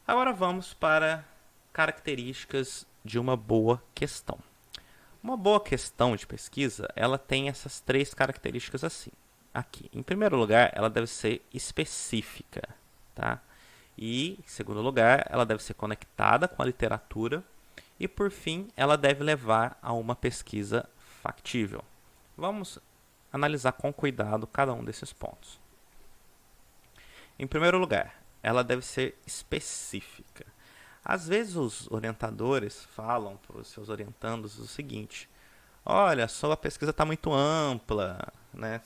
Agora vamos para características de uma boa questão. Uma boa questão de pesquisa, ela tem essas três características assim. Aqui, em primeiro lugar, ela deve ser específica, tá? E, em segundo lugar, ela deve ser conectada com a literatura e, por fim, ela deve levar a uma pesquisa factível. Vamos analisar com cuidado cada um desses pontos. Em primeiro lugar, ela deve ser específica. Às vezes os orientadores falam para os seus orientandos o seguinte: olha, sua pesquisa está muito ampla, né?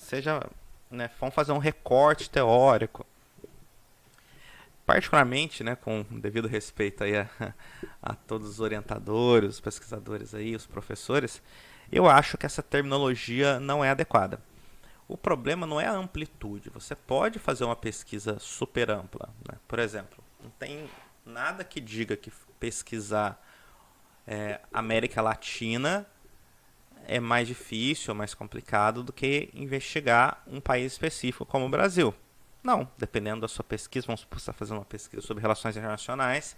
Vamos fazer um recorte teórico. Particularmente, né, com devido respeito aí a todos os orientadores, os pesquisadores aí, os professores, eu acho que essa terminologia não é adequada. O problema não é a amplitude. Você pode fazer uma pesquisa super ampla, né? Por exemplo, não tem nada que diga que pesquisar América Latina é mais difícil, mais complicado do que investigar um país específico como o Brasil. Não, dependendo da sua pesquisa, vamos supor que você está fazendo uma pesquisa sobre relações internacionais,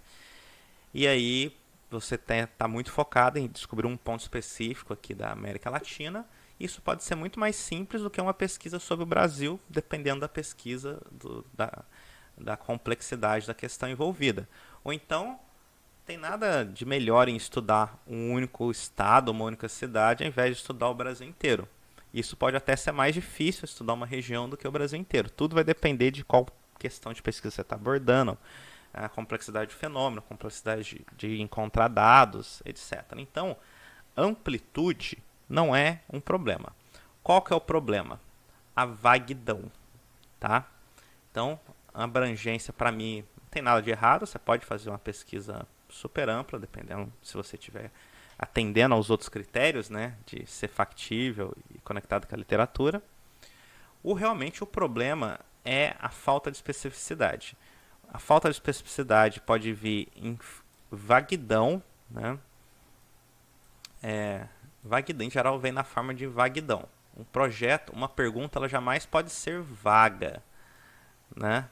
e aí você está muito focado em descobrir um ponto específico aqui da América Latina. Isso pode ser muito mais simples do que uma pesquisa sobre o Brasil, dependendo da pesquisa, da complexidade da questão envolvida. Ou então, tem nada de melhor em estudar um único estado, uma única cidade, ao invés de estudar o Brasil inteiro. Isso pode até ser mais difícil estudar uma região do que o Brasil inteiro. Tudo vai depender de qual questão de pesquisa você está abordando, a complexidade do fenômeno, a complexidade de encontrar dados, etc. Então, amplitude não é um problema. Qual que é o problema? A vaguidão, tá? Então, a abrangência, para mim, não tem nada de errado. Você pode fazer uma pesquisa super ampla, dependendo se você estiver atendendo aos outros critérios, né, de ser factível e conectado com a literatura. Realmente o problema é a falta de especificidade. A falta de especificidade pode vir em vaguidão, né? Vaguidão em geral vem na forma de vaguidão. Um projeto, uma pergunta, ela jamais pode ser vaga, né?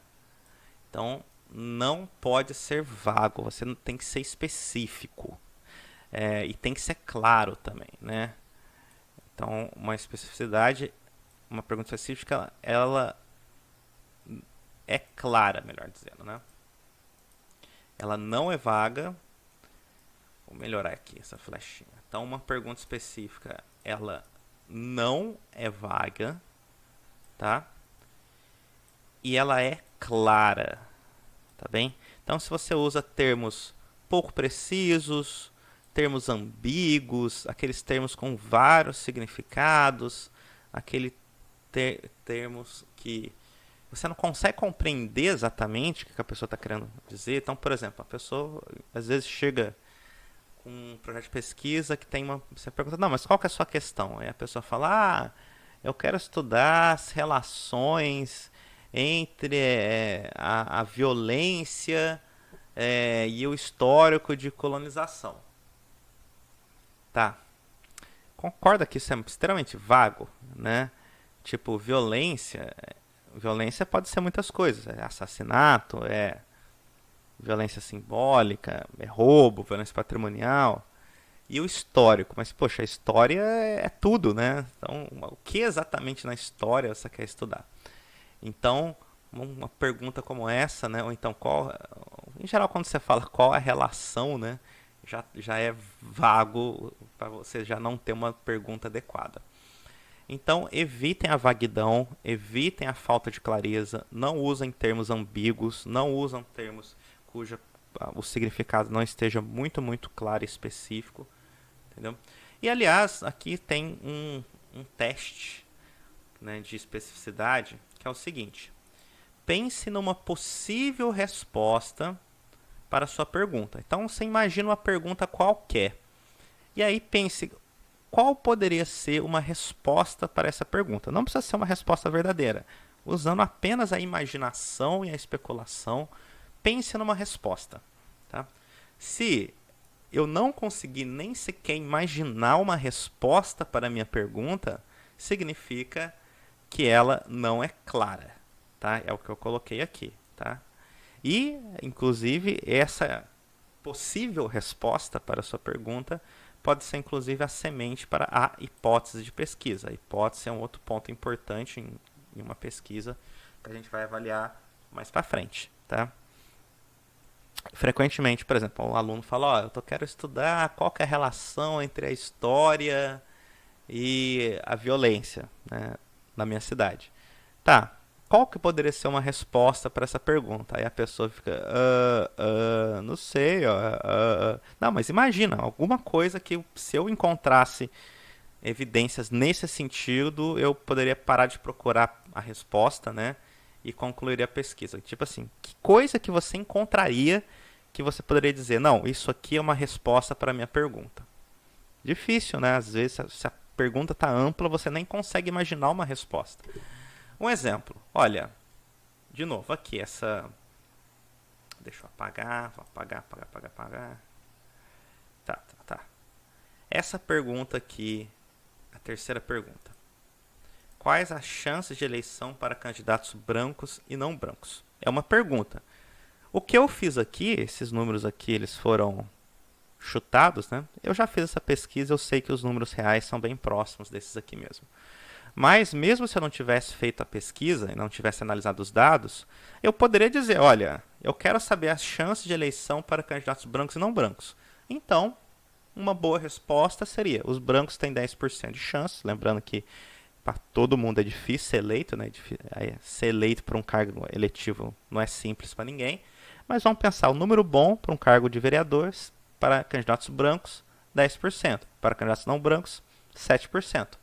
Então, não pode ser vago, você tem que ser específico. E tem que ser claro também, né? Então, uma especificidade, uma pergunta específica, ela é clara, melhor dizendo, né? Ela não é vaga. Vou melhorar aqui essa flechinha. Então, uma pergunta específica, ela não é vaga, tá? E ela é clara, tá bem? Então, se você usa termos pouco precisos, termos ambíguos, aqueles termos com vários significados, aqueles termos que você não consegue compreender exatamente o que a pessoa está querendo dizer. Então, por exemplo, a pessoa às vezes chega com um projeto de pesquisa que tem uma... Você pergunta, não, mas qual que é a sua questão? Aí a pessoa fala, eu quero estudar as relações entre a violência e o histórico de colonização. Tá. Concorda que isso é extremamente vago, né? Tipo, violência pode ser muitas coisas. É assassinato, é violência simbólica, é roubo, violência patrimonial. E o histórico, mas poxa, a história é tudo, né? Então, o que exatamente na história você quer estudar? Então, uma pergunta como essa, né? Ou então, em geral, quando você fala qual é a relação, né? Já é vago para você já não ter uma pergunta adequada. Então, evitem a vaguidão, evitem a falta de clareza, não usem termos ambíguos, não usam termos cujo o significado não esteja muito claro e específico, entendeu? E, aliás, aqui tem um teste, né, de especificidade, que é o seguinte: pense numa possível resposta para a sua pergunta. Então, você imagina uma pergunta qualquer. E aí pense qual poderia ser uma resposta para essa pergunta. Não precisa ser uma resposta verdadeira. Usando apenas a imaginação e a especulação, pense numa resposta. Tá? Se eu não conseguir nem sequer imaginar uma resposta para a minha pergunta, significa que ela não é clara. Tá? É o que eu coloquei aqui. Tá? E, inclusive, essa possível resposta para a sua pergunta pode ser, inclusive, a semente para a hipótese de pesquisa. A hipótese é um outro ponto importante em uma pesquisa que a gente vai avaliar mais para frente, tá? Frequentemente, por exemplo, um aluno fala, eu quero estudar qual que é a relação entre a história e a violência, né, na minha cidade. Tá, qual que poderia ser uma resposta para essa pergunta? Aí a pessoa fica, não sei, não, mas imagina, alguma coisa que se eu encontrasse evidências nesse sentido, eu poderia parar de procurar a resposta, né, e concluiria a pesquisa. Tipo assim, que coisa que você encontraria que você poderia dizer, não, isso aqui é uma resposta para a minha pergunta? Difícil, né? Às vezes, se a pergunta está ampla, você nem consegue imaginar uma resposta. Um exemplo, olha, de novo, aqui, essa... Deixa eu apagar, vou apagar. Tá. Essa pergunta aqui, a terceira pergunta. Quais as chances de eleição para candidatos brancos e não brancos? É uma pergunta. O que eu fiz aqui, esses números aqui, eles foram chutados, né? Eu já fiz essa pesquisa, eu sei que os números reais são bem próximos desses aqui mesmo. Mas mesmo se eu não tivesse feito a pesquisa e não tivesse analisado os dados, eu poderia dizer, olha, eu quero saber as chances de eleição para candidatos brancos e não brancos. Então, uma boa resposta seria, os brancos têm 10% de chance, lembrando que para todo mundo é difícil ser eleito, né? Ser eleito para um cargo eletivo não é simples para ninguém, mas vamos pensar, o número bom para um cargo de vereador, para candidatos brancos, 10%, para candidatos não brancos, 7%.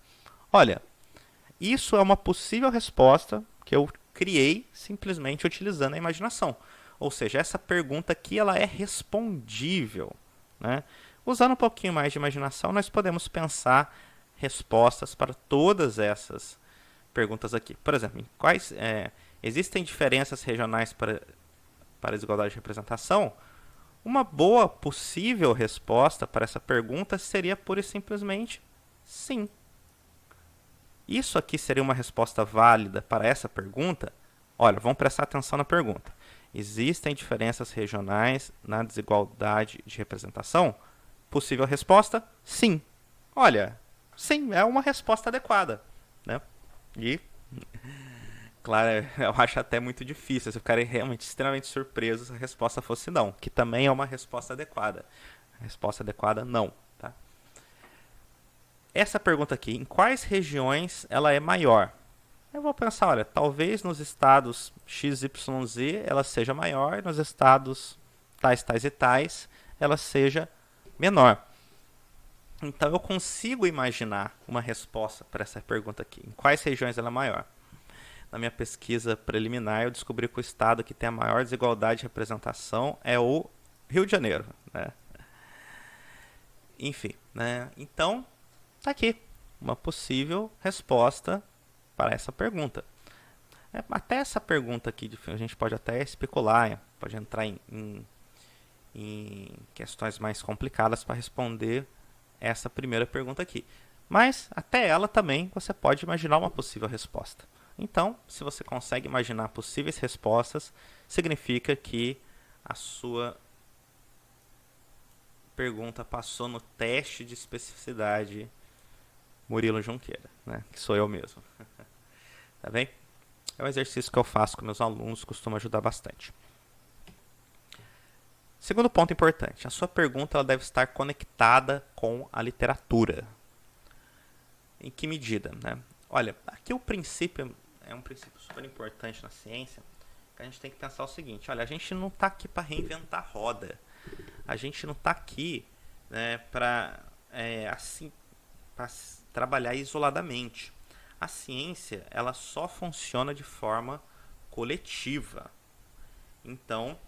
Olha, isso é uma possível resposta que eu criei simplesmente utilizando a imaginação. Ou seja, essa pergunta aqui ela é respondível, né? Usando um pouquinho mais de imaginação, nós podemos pensar respostas para todas essas perguntas aqui. Por exemplo, existem diferenças regionais para a desigualdade de representação? Uma boa possível resposta para essa pergunta seria pura e simplesmente sim. Isso aqui seria uma resposta válida para essa pergunta? Olha, vamos prestar atenção na pergunta. Existem diferenças regionais na desigualdade de representação? Possível resposta? Sim. Olha, sim, é uma resposta adequada, né? E, claro, eu acho até muito difícil. Eu ficaria realmente extremamente surpreso se a resposta fosse não, que também é uma resposta adequada. A resposta adequada, não. Tá? Essa pergunta aqui, em quais regiões ela é maior? Eu vou pensar, olha, talvez nos estados XYZ ela seja maior, nos estados tais e tais ela seja menor. Então eu consigo imaginar uma resposta para essa pergunta aqui. Em quais regiões ela é maior? Na minha pesquisa preliminar, eu descobri que o estado que tem a maior desigualdade de representação é o Rio de Janeiro, né? Enfim, né? Então, tá aqui uma possível resposta para essa pergunta. Até essa pergunta aqui, a gente pode até especular, pode entrar em questões mais complicadas para responder essa primeira pergunta aqui. Mas até ela também você pode imaginar uma possível resposta. Então, se você consegue imaginar possíveis respostas, significa que a sua pergunta passou no teste de especificidade Murilo Junqueira, né? Que sou eu mesmo. Tá bem? É um exercício que eu faço com meus alunos, costuma ajudar bastante. Segundo ponto importante, a sua pergunta ela deve estar conectada com a literatura. Em que medida? Né? Olha, aqui o princípio é um princípio super importante na ciência, que a gente tem que pensar o seguinte, olha, a gente não está aqui para reinventar a roda, a gente não está aqui, né, para trabalhar isoladamente. A ciência ela só funciona de forma coletiva. Então,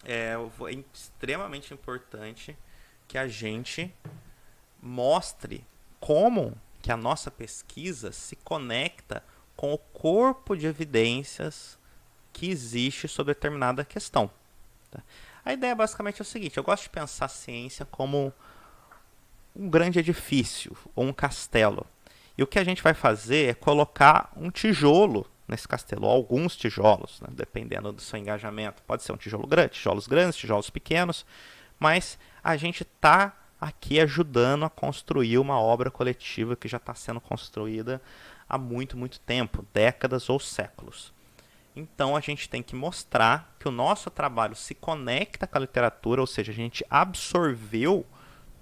é extremamente importante que a gente mostre como que a nossa pesquisa se conecta com o corpo de evidências que existe sobre determinada questão. Tá? A ideia basicamente é o seguinte, eu gosto de pensar a ciência como um grande edifício ou um castelo. E o que a gente vai fazer é colocar um tijolo nesse castelo, ou alguns tijolos, né, dependendo do seu engajamento. Pode ser um tijolo grande, tijolos grandes, tijolos pequenos, mas a gente está aqui ajudando a construir uma obra coletiva que já está sendo construída há muito, muito tempo, décadas ou séculos. Então a gente tem que mostrar que o nosso trabalho se conecta com a literatura, ou seja, a gente absorveu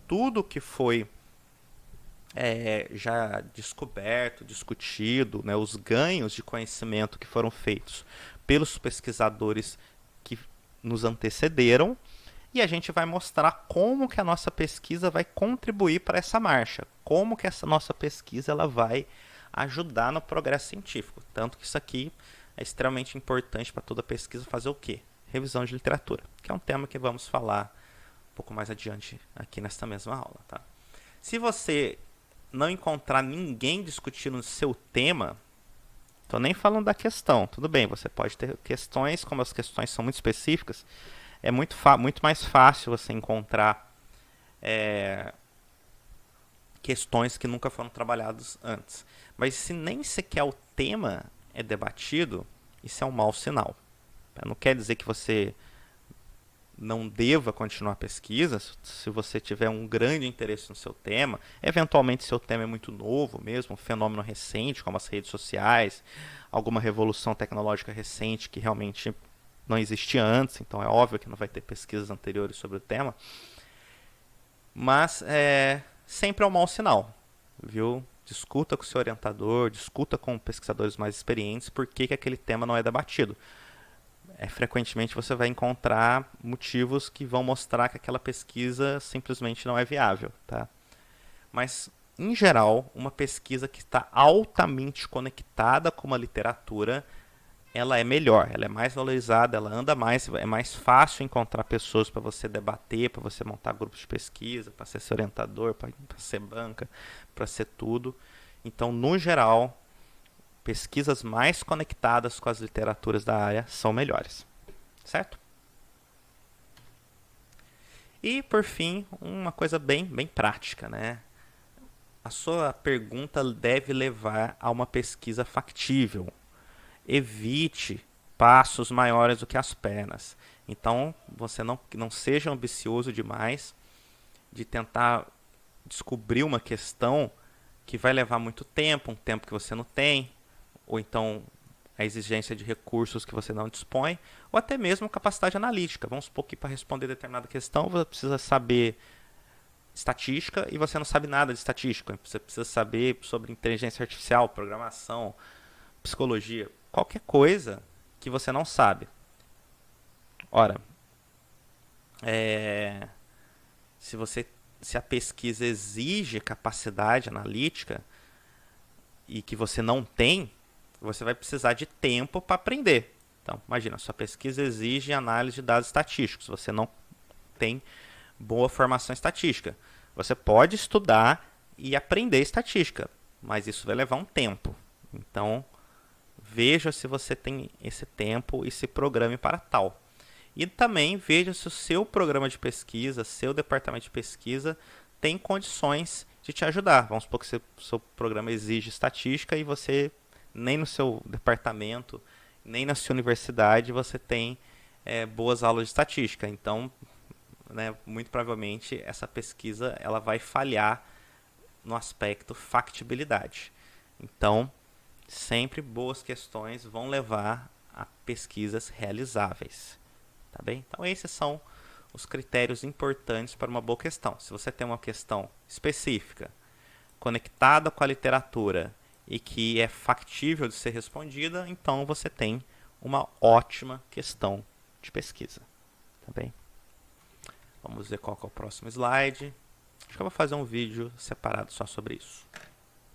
tudo que foi já descoberto, discutido, né, os ganhos de conhecimento que foram feitos pelos pesquisadores que nos antecederam, e a gente vai mostrar como que a nossa pesquisa vai contribuir para essa marcha, como que essa nossa pesquisa ela vai ajudar no progresso científico. Tanto que isso aqui é extremamente importante para toda pesquisa fazer o quê? Revisão de literatura, que é um tema que vamos falar um pouco mais adiante aqui nesta mesma aula. Tá? Se você não encontrar ninguém discutindo o seu tema, estou nem falando da questão, tudo bem, você pode ter questões, como as questões são muito específicas, é muito mais fácil você encontrar questões que nunca foram trabalhadas antes. Mas se nem sequer o tema é debatido, isso é um mau sinal. Não quer dizer que você não deva continuar a pesquisa, se você tiver um grande interesse no seu tema, eventualmente seu tema é muito novo mesmo, um fenômeno recente, como as redes sociais, alguma revolução tecnológica recente que realmente não existia antes, então é óbvio que não vai ter pesquisas anteriores sobre o tema, mas sempre é um mau sinal, viu? Discuta com o seu orientador, discuta com pesquisadores mais experientes por que aquele tema não é debatido. Frequentemente você vai encontrar motivos que vão mostrar que aquela pesquisa simplesmente não é viável. Tá? Mas, em geral, uma pesquisa que está altamente conectada com uma literatura, ela é melhor, ela é mais valorizada, ela anda mais, é mais fácil encontrar pessoas para você debater, para você montar grupos de pesquisa, para ser seu orientador, para ser banca, para ser tudo. Então, no geral, pesquisas mais conectadas com as literaturas da área são melhores, certo? E, por fim, uma coisa bem prática, né? A sua pergunta deve levar a uma pesquisa factível. Evite passos maiores do que as pernas. Então, você não seja ambicioso demais de tentar descobrir uma questão que vai levar muito tempo, um tempo que você não tem, ou então a exigência de recursos que você não dispõe, ou até mesmo capacidade analítica. Vamos supor que para responder determinada questão você precisa saber estatística e você não sabe nada de estatística. Você precisa saber sobre inteligência artificial, programação, psicologia, qualquer coisa que você não sabe. Ora, se a pesquisa exige capacidade analítica e que você não tem, você vai precisar de tempo para aprender. Então, imagina, sua pesquisa exige análise de dados estatísticos, você não tem boa formação estatística. Você pode estudar e aprender estatística, mas isso vai levar um tempo. Então, veja se você tem esse tempo e se programe para tal. E também veja se o seu programa de pesquisa, seu departamento de pesquisa, tem condições de te ajudar. Vamos supor que o seu programa exige estatística e você, nem no seu departamento, nem na sua universidade, você tem boas aulas de estatística. Então, né, muito provavelmente, essa pesquisa ela vai falhar no aspecto factibilidade. Então, sempre boas questões vão levar a pesquisas realizáveis. Tá bem? Então, esses são os critérios importantes para uma boa questão. Se você tem uma questão específica, conectada com a literatura e que é factível de ser respondida, então você tem uma ótima questão de pesquisa. Tá bem? Vamos ver qual que é o próximo slide. Acho que eu vou fazer um vídeo separado só sobre isso.